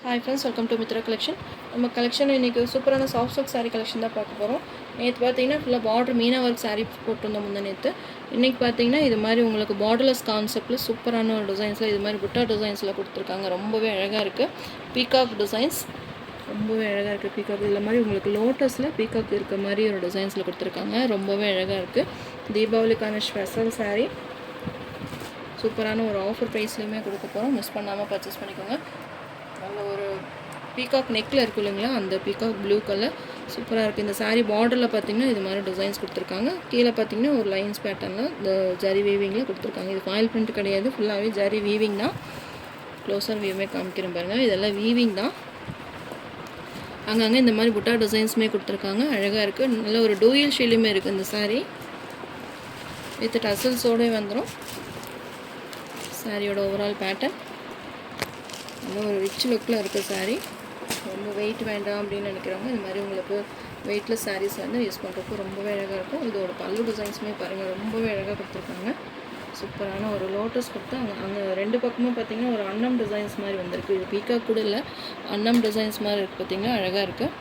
Hi friends, welcome to Mitra collection. நம்ம collection இன்றைக்கி சூப்பரான சாஃப்ட் சில்க் சாரீ கலெக்ஷன் தான் பார்க்க போகிறோம். நேற்று பார்த்தீங்கன்னா ஃபுல்லாக பார்டர் மீனா ஒர்க் சாரீ போட்டிருந்தோம் முந்தா நேற்று. இன்றைக்கி பார்த்தீங்கன்னா இது மாதிரி உங்களுக்கு பார்டர்லெஸ் கான்செப்டில் சூப்பரான ஒரு டிசைன்ஸில் இது மாதிரி புட்டா டிசைன்ஸில் கொடுத்துருக்காங்க. ரொம்பவே அழகாக இருக்குது. பீகாக் டிசைன்ஸ் ரொம்பவே அழகாக இருக்குது. பீகாக் இதில் மாதிரி உங்களுக்கு லோட்டஸில் பீகாக் இருக்க மாதிரி ஒரு டிசைன்ஸில் கொடுத்துருக்காங்க. ரொம்பவே அழகாக இருக்குது. தீபாவளிக்கான ஸ்பெஷல் சாரீ சூப்பரான ஒரு ஆஃபர் ப்ரைஸ்லையுமே கொடுக்க போகிறோம். மிஸ் பண்ணாமல் பர்ச்சேஸ் பண்ணிக்கோங்க. நல்ல ஒரு பீகாக் நெக்கில் இருக்குது இல்லைங்களா, அந்த பீகாக் ப்ளூ கலர் சூப்பராக இருக்குது. இந்த சாரீ பார்டரில் பார்த்திங்கன்னா இது மாதிரி டிசைன்ஸ் கொடுத்துருக்காங்க. கீழே பார்த்திங்கன்னா ஒரு லைன்ஸ் பேட்டர்னில் இந்த ஜரி வீவிங்கில் கொடுத்துருக்காங்க. இது ஃபாயில் பிரிண்ட் கிடையாது, ஃபுல்லாகவே ஜரி வீவிங் தான். க்ளோஸர் வியூமே காமிக்கிறேன் பாருங்கள். இதெல்லாம் வீவிங் தான். அங்கங்கே இந்த மாதிரி புட்டா டிசைன்ஸுமே கொடுத்துருக்காங்க. அழகாக இருக்குது. நல்ல ஒரு டூயல் ஷீலுமே இருக்குது இந்த சாரீ. வித் டசல்ஸோடு வந்துடும். சாரியோட ஓவரால் பேட்டர்ன் நல்ல ஒரு ரிச் லுக்கில் இருக்குது சாரீ. ரொம்ப வெயிட் வேண்டாம் அப்படின்னு நினைக்கிறவங்க இந்த மாதிரி உங்களுக்கு வெயிட்லெஸ் சாரீஸ் வந்து யூஸ் பண்ணுறதுக்கு ரொம்பவே அழகாக இருக்கும். இதோட பல்லு டிசைன்ஸுமே பாருங்கள், ரொம்பவே அழகாக கொடுத்துருக்காங்க. சூப்பரான ஒரு லோட்டஸ் கொடுத்து அங்கே ரெண்டு பக்கமும் பார்த்திங்கன்னா ஒரு அன்னம் டிசைன்ஸ் மாதிரி வந்திருக்கு. இது பீகாக் கூட இல்லை, அன்னம் டிசைன்ஸ் மாதிரி இருக்குது. பார்த்திங்கன்னா அழகாக இருக்குது.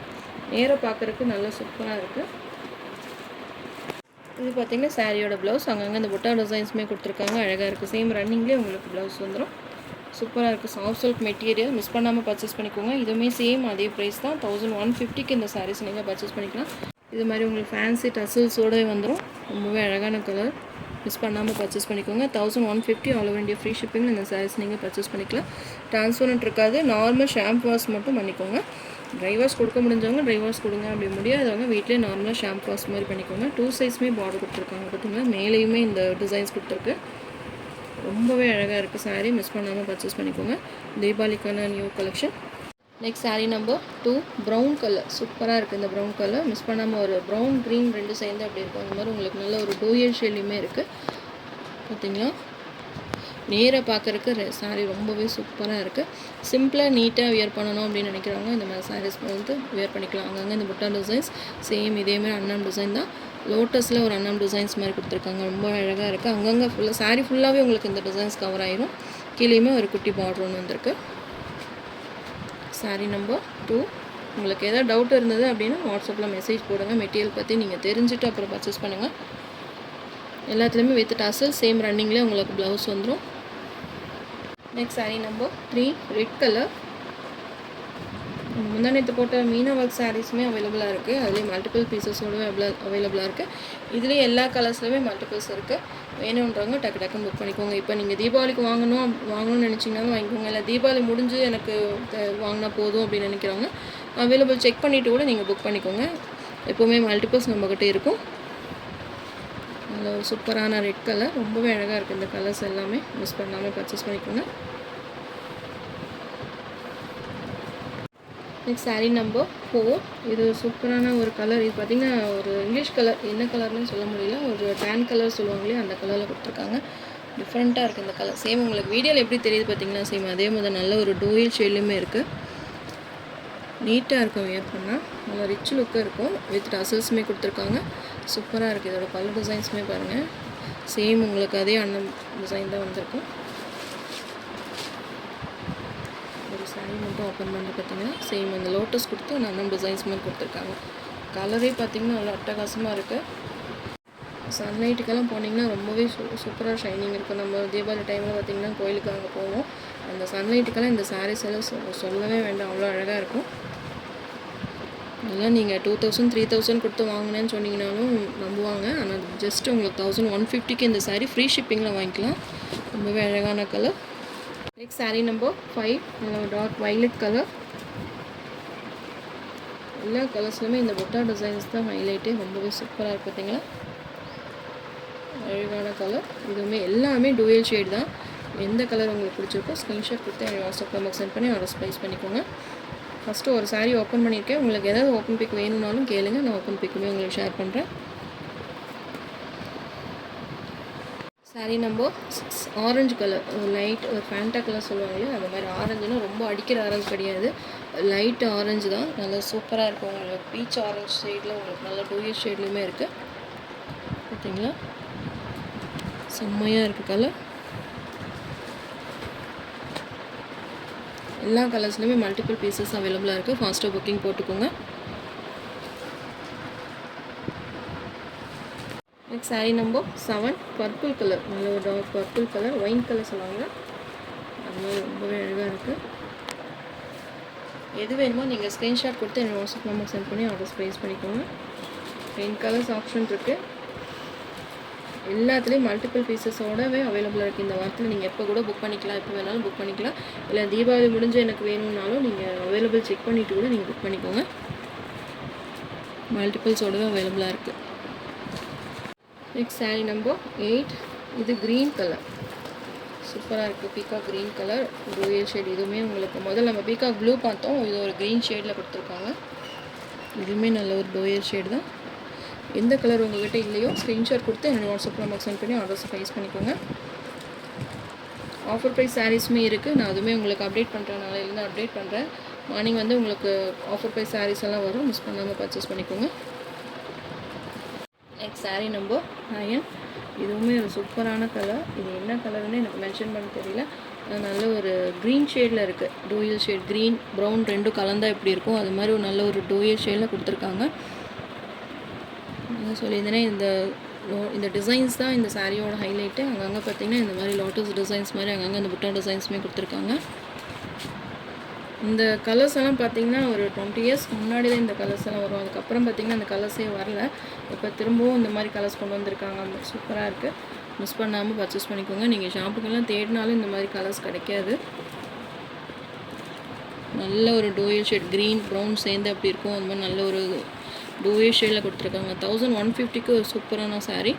நேராக பார்க்குறதுக்கு நல்லா சூப்பராக இருக்குது. இது பார்த்திங்கன்னா சாரியோட ப்ளவுஸ். அங்கங்கே இந்த புட்டா டிசைன்ஸுமே கொடுத்துருக்காங்க. அழகாக இருக்குது. சேம் ரன்னிங்லேயே உங்களுக்கு ப்ளவுஸ் வந்துடும். சூப்பராக இருக்குது. Soft silk material. மிஸ் பண்ணாமல் பர்ச்சேஸ் பண்ணிக்கோங்க. இதுவுமே சேம் அதே ப்ரைஸ் தான். 1150க்கு இந்த சாரீஸ் நீங்கள் பர்ச்சேஸ் பண்ணிக்கலாம். இது மாதிரி உங்களுக்கு ஃபேன்சி டசல்ஸோடு வந்துடும். ரொம்பவே அழகான கலர். மிஸ் பண்ணாமல் பர்ச்சேஸ் பண்ணிக்கோங்க. 1150 all over India free shipping இந்த சாரீஸ் நீங்கள் பர்ச்சேஸ் பண்ணிக்கலாம். ட்ரான்ஸ்பரண்ட் இருக்காது. நார்மல் ஷாம்பு வாஷ் மட்டும் பண்ணிக்கோங்க. ட்ரை வாஷ் கொடுக்க முடிஞ்சவங்க ட்ரை வாஷ் கொடுங்க. அப்படி முடியாதவங்க வீட்டிலே நார்மலாக ஷாம்பு வாஷ் மாதிரி பண்ணிக்கோங்க. 2 சைஸுமே பார்டர் கொடுத்துருக்காங்க. பார்த்திங்கன்னா மேலேயுமே இந்த டிசைன்ஸ் கொடுத்துருக்கு. ரொம்பவே அழகாக இருக்குது சாரீ. மிஸ் பண்ணாமல் பர்ச்சேஸ் பண்ணிக்கோங்க. தீபாவளிக்கான new collection. Next sari number 2 brown colour. சூப்பராக இருக்குது இந்த ப்ரௌன் கலர். மிஸ் பண்ணாமல் ஒரு ப்ரௌன் க்ரீன் ரெண்டு சேர்ந்து அப்படி இருக்கும். அந்த மாதிரி உங்களுக்கு நல்ல ஒரு டூயல் ஷேட்லையுமே இருக்குது. பார்த்திங்களா, நேராக பார்க்குறக்கு சாரீ ரொம்பவே சூப்பராக இருக்குது. சிம்பிளாக நீட்டாக வியர் பண்ணணும் அப்படின்னு நினைக்கிறவங்க இந்த மாதிரி சாரீஸ் வந்து வியர் பண்ணிக்கலாம். அங்கங்கே இந்த புட்டா டிசைன்ஸ் சேம் இதேமாதிரி அன்னம் டிசைன் தான். லோட்டஸில் ஒரு அன்னம் டிசைன்ஸ் மாதிரி கொடுத்துருக்காங்க. ரொம்ப அழகாக இருக்குது. அங்கங்கே ஃபுல்லாக சாரீ ஃபுல்லாகவே உங்களுக்கு இந்த டிசைன்ஸ் கவர் ஆயிரும். கீழேயுமே ஒரு குட்டி பார்டர் ஒன்று வந்திருக்கு. சாரீ நம்பர் 2. உங்களுக்கு எதாவது டவுட் இருந்தது அப்படின்னா வாட்ஸ்அப்பில் மெசேஜ் போடுங்க. மெட்டீரியல் பற்றி நீங்கள் தெரிஞ்சுட்டு அப்புறம் பர்ச்சேஸ் பண்ணுங்கள். எல்லாத்துலேயுமே வித் டசல் சேம் ரன்னிங்லேயே உங்களுக்கு ப்ளவுஸ் வந்துடும். Next sari number 3 red colour. முந்தானத்து போட்ட மீனா ஒர்க் சாரீஸுமே அவைலபிளாக இருக்குது. அதுலேயும் மல்டிபிள் பீசஸோடு அவைலபிளாக இருக்குது. இதுலேயே எல்லா கலர்ஸ்லையுமே மல்டிபிள்ஸ் இருக்குது. வேணுன்றவங்க டக்கு டக்குன்னு புக் பண்ணிக்கோங்க. இப்போ நீங்கள் தீபாவளிக்கு வாங்கணும்னு நினச்சிங்கனாலும் வாங்கிக்கோங்க. இல்லை தீபாவளி முடிஞ்சு எனக்கு வாங்கினா போதும் அப்படின்னு நினைக்கிறவங்க அவைலபிள் செக் பண்ணிவிட்டு கூட நீங்கள் புக் பண்ணிக்கோங்க. எப்போவுமே மல்டிபிள்ஸ் நம்மக்கிட்ட இருக்கும். நல்ல ஒரு சூப்பரான ரெட் கலர். ரொம்பவே அழகாக இருக்குது இந்த கலர்ஸ் எல்லாமே. மிஸ் பண்ணாமல் பர்ச்சேஸ் பண்ணிக்கோங்க. Next sari number 4. இது சூப்பரான ஒரு கலர். இது பார்த்திங்கன்னா ஒரு இங்கிலீஷ் கலர், என்ன கலர்னு சொல்ல முடியல, ஒரு டேன் கலர் சொல்லுவாங்களே அந்த கலரில் கொடுத்துருக்காங்க. டிஃப்ரெண்ட்டாக இருக்குது இந்த கலர். சேம் உங்களுக்கு வீடியோவில் எப்படி தெரியுது பார்த்திங்கன்னா சேம் அதே மாதிரி நல்ல ஒரு டூயல் ஷேட்லையுமே இருக்குது. நீட்டாக இருக்கும் வியர் பண்ணால். நல்லா ரிச் லுக்காக இருக்கும். வித் டசல்ஸுமே கொடுத்துருக்காங்க. சூப்பராக இருக்குது. இதோட கலர் டிசைன்ஸுமே பாருங்கள். சேம் உங்களுக்கு அதே அண்ணன் டிசைன் தான் வந்திருக்கும். ஒரு சாரீ மட்டும் ஓப்பன் பண்ணி பார்த்திங்கன்னா சேம் அந்த லோட்டஸ் கொடுத்து அந்த அண்ணன் டிசைன்ஸ் மாதிரி கொடுத்துருக்காங்க. கலரே பார்த்திங்கன்னா நல்லா அட்டகாசமாக இருக்குது. சன்லைட்டுக்கெல்லாம் போனீங்கன்னா ரொம்பவே சூப்பராக ஷைனிங் இருக்கும். நம்ம தீபாவளி டைமில் பார்த்திங்கன்னா கோயிலுக்கு அங்கே போவோம். அந்த சன்லைட்டுக்கெல்லாம் இந்த சாரீஸ் எல்லாம் சொல்லவே வேண்டாம், அவ்வளோ அழகாக இருக்கும். இதெல்லாம் நீங்கள் 2000 3000 கொடுத்து வாங்கினேன்னு சொன்னீங்கனாலும் நம்புவாங்க. ஆனால் ஜஸ்ட் உங்களுக்கு 1150க்கு இந்த சாரீ ஃப்ரீ ஷிப்பிங்கில் வாங்கிக்கலாம். ரொம்பவே அழகான colour. Next sari number 5 dark violet colour. எல்லா கலர்ஸ்லையுமே இந்த புட்டா டிசைன்ஸ் தான் ஹைலைட்டே. ரொம்பவே சூப்பராக இருக்குது. பார்த்தீங்களா, அழகான கலர். இதுவுமே எல்லாமே டூயல் ஷேட் தான். எந்த கலர் உங்களுக்கு பிடிச்சிருக்கோ ஸ்க்ரீன்ஷாட் கொடுத்து எனக்கு வாட்ஸ்அப் நம்பருக்கு சென்ட் பண்ணி ஆர்டர் ப்ளேஸ் பண்ணிக்கோங்க. ஃபஸ்ட்டு ஒரு சாரீ ஓப்பன் பண்ணியிருக்கேன். உங்களுக்கு ஏதாவது ஓப்பன் பிக் வேணும்னாலும் கேளுங்க, நான் ஓப்பன் பிக்குமே உங்களுக்கு ஷேர் பண்ணுறேன். Sari number 6 orange colour. Light ஒரு ஃபேண்டா கலர் சொல்லுவாங்க, அந்த மாதிரி ஆரஞ்சுன்னா ரொம்ப அடிக்கிற ஆரஞ்சு கிடையாது, லைட் ஆரஞ்சு தான். நல்லா சூப்பராக இருக்கும். உங்களுக்கு பீச் ஆரஞ்சு ஷேடில் உங்களுக்கு நல்லா டூயல் ஷேட்லேயுமே இருக்குது. பார்த்தீங்களா, செம்மையாக இருக்குது கலர். எல்லா கலர்ஸ்லையுமே மல்டிபிள் பீசஸ் அவைலபிளாக இருக்குது. ஃபாஸ்ட்டாக புக்கிங் போட்டுக்கோங்க. Next sari number 7 purple colour, நல்ல ஒரு dark purple colour, wine colour சொல்லுவாங்க, அது மாதிரி ரொம்பவே அழகாக இருக்குது. எது வேணுமோ நீங்கள் ஸ்க்ரீன்ஷாட் கொடுத்து என்னோட வாட்ஸ்அப் நம்பர் சென்ட் பண்ணி ஆர்டர்ஸ் ப்ளேஸ் பண்ணிக்கோங்க. 10 கலர்ஸ் ஆப்ஷன் இருக்குது. எல்லாத்துலேயும் மல்டிபிள் பீசஸோடவே அவைலபிளாக இருக்குது. இந்த வாரத்தில் நீங்கள் எப்போ கூட புக் பண்ணிக்கலாம், எப்போ வேணாலும் புக் பண்ணிக்கலாம். இல்லை தீபாவளி முடிஞ்சு எனக்கு வேணும்னாலும் நீங்கள் அவைலபிள் செக் பண்ணிவிட்டு கூட நீங்கள் புக் பண்ணிக்கோங்க. மல்டிபிள்ஸோடவே அவைலபிளாக இருக்குது. நெக்ஸ்ட் சாரீ நம்பர் 8, இது க்ரீன் கலர், சூப்பராக இருக்குது. Peacock green colour, dual shade. இதுவுமே உங்களுக்கு முதல்ல நம்ம பீகாக் ப்ளூ பார்த்தோம், இது ஒரு க்ரீன் ஷேடில் கொடுத்துருக்காங்க. இதுவுமே நல்ல ஒரு டூயல் ஷேட் தான். எந்த கலர் உங்கள்கிட்ட இல்லையோ ஸ்க்ரீன்ஷாட் கொடுத்து என்னோடய வாட்ஸ்அப் நம்பர் சென்ட் பண்ணி ஆர்டர்ஸ் ப்ளேஸ் பண்ணிக்கோங்க. ஆஃபர் ப்ரைஸ் சாரீஸுமே இருக்குது. நான் அதுவுமே உங்களுக்கு அப்டேட் பண்ணுறேன், நாளையிலேருந்து அப்டேட் பண்ணுறேன். மார்னிங் வந்து உங்களுக்கு ஆஃபர் ப்ரைஸ் சாரீஸ் எல்லாம் வரும், மிஸ் பண்ணாமல் பர்ச்சேஸ் பண்ணிக்கோங்க. நெக்ஸ்ட் சாரீ நம்பர் 9, இதுவுமே ஒரு சூப்பரான கலர். இது என்ன கலர்னு எனக்கு மென்ஷன் பண்ண தெரியல. நல்ல ஒரு க்ரீன் ஷேடில் இருக்குது, டூயல் ஷேட். க்ரீன் ப்ரௌன் ரெண்டும் கலந்தால் எப்படி இருக்கும் அது மாதிரி ஒரு நல்ல ஒரு டூயல் ஷேடில் கொடுத்துருக்காங்க. சொல்லியிருந்தேனே இந்த டிசைன்ஸ் தான் இந்த சாரியோட ஹைலைட்டு. அங்கங்கே பார்த்திங்கன்னா இந்த மாதிரி லோட்டஸ் டிசைன்ஸ் மாதிரி அங்கங்கே இந்த புட்டா டிசைன்ஸுமே கொடுத்துருக்காங்க. இந்த கலர்ஸ் எல்லாம் பார்த்திங்கன்னா ஒரு 20 இயர்ஸ்க்கு முன்னாடி தான் இந்த கலர்ஸ் எல்லாம் வரும். அதுக்கப்புறம் பார்த்திங்கன்னா இந்த கலர்ஸே வரல. இப்போ திரும்பவும் இந்த மாதிரி கலர்ஸ் கொண்டு வந்திருக்காங்க. சூப்பராக இருக்குது, மிஸ் பண்ணாமல் பர்ச்சேஸ் பண்ணிக்கோங்க. நீங்கள் ஷாப்புக்கெல்லாம் தேடினாலும் இந்த மாதிரி கலர்ஸ் கிடைக்காது. நல்ல ஒரு டூயல் ஷேட், க்ரீன் ப்ரௌன் சேர்ந்து அப்படி இருக்கும். அது மாதிரி நல்ல ஒரு டூயல் ஷேடில் கொடுத்துருக்காங்க. 1150க்கு ஒரு சூப்பரான சாரீ.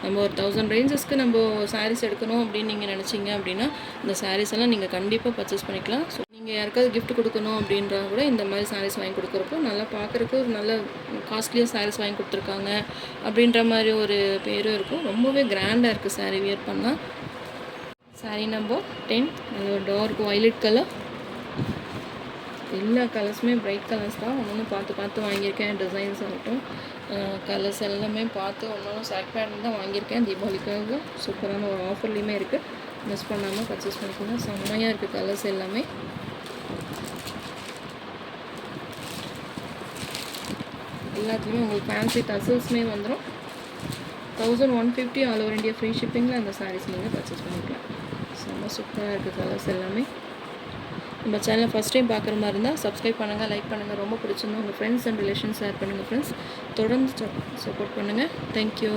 நம்ம ஒரு 1000 ரேஞ்சஸ்க்கு நம்ம சாரீஸ் எடுக்கணும் அப்படின்னு நீங்கள் நினச்சிங்க அப்படின்னா இந்த சாரீஸ் எல்லாம் நீங்கள் கண்டிப்பாக பர்ச்சேஸ் பண்ணிக்கலாம். ஸோ நீங்கள் யாருக்காவது கிஃப்ட் கொடுக்கணும் அப்படின்றா கூட இந்த மாதிரி சாரீஸ் வாங்கி கொடுக்குறப்போ நல்லா பார்க்குறக்கு ஒரு நல்ல காஸ்ட்லியாக சாரீஸ் வாங்கி கொடுத்துருக்காங்க அப்படின்ற மாதிரி ஒரு பேரும் இருக்கும். ரொம்பவே கிராண்டாக இருக்குது சாரீ வியர் பண்ணால். சாரீ நம்பர் 10, நல்ல ஒரு டார்க் வயலட் கலர். எல்லா கலர்ஸுமே பிரைட் கலர்ஸ் தான். ஒன்று பார்த்து வாங்கியிருக்கேன். டிசைன்ஸ் ஆகட்டும், கலர்ஸ் எல்லாமே பார்த்து ஒன்று செலக்ட் பண்ணி தான் வாங்கியிருக்கேன். தீபாவளிக்காக சூப்பரான ஒரு ஆஃபர்லேயுமே இருக்குது, மிஸ் பண்ணாமல் பர்ச்சேஸ் பண்ணிக்கோங்க. செம்மையாக இருக்குது கலர்ஸ் எல்லாமே. எல்லாத்துலேயுமே உங்களுக்கு ஃபேன்சி டசல்ஸுமே வந்துடும். 1150 ஆல் ஓவர் இந்தியா ஃப்ரீ ஷிப்பிங்கில் அந்த சாரீஸ் நீங்கள் பர்ச்சேஸ் பண்ணிக்கலாம். செம்ம சூப்பராக இருக்குது கலர்ஸ் எல்லாமே. நம்ம சேனலை ஃபஸ்ட் டைம் பார்க்குற மாதிரி இருந்தால் சப்ஸ்கிரைப் பண்ணுங்கள், லைக் பண்ணுங்கள். ரொம்ப பிடிச்சிருந்தா உங்கள் ஃப்ரெண்ட்ஸ் அண்ட் ரிலேஷன்ஸ் ஷேர் பண்ணுங்கள். ஃப்ரெண்ட்ஸ் தொடர்ந்து சப்போர்ட் பண்ணுங்கள். தேங்க்யூ.